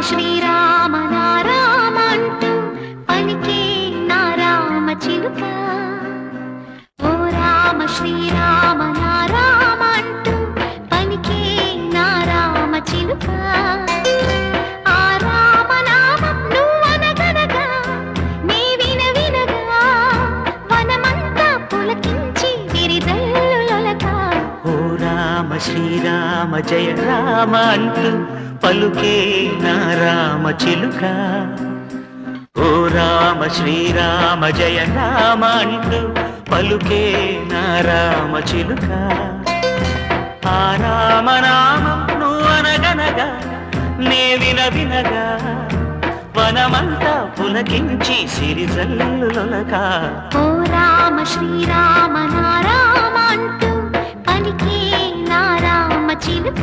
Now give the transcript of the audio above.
శ్రీరామ నారామ అంటూ పలికే నారామ చిలుక. ఓ రామ శ్రీరామ నారామ అంటూ పలికే నారామ చిలుక. ఆ రామనామం నువ్వనగనగా నీ వినగా వనమంతా పులకించి విరిజల్లులొలక. ఓ రామ శ్రీరామ జయ రామ అంటూ పలుకే నారామ చిలుక. ఓ రామ శ్రీరామ జయ రామ అంటూ పలుకే నారామ చిలుక. ఆ రామనామం నువ్వనగనగా నే వినగా వనమంతా పులకించి సిరిజల్లులొలక. ఓ రామ శ్రీరామ నారామ అంటూ పలికే నారామ చిలుక.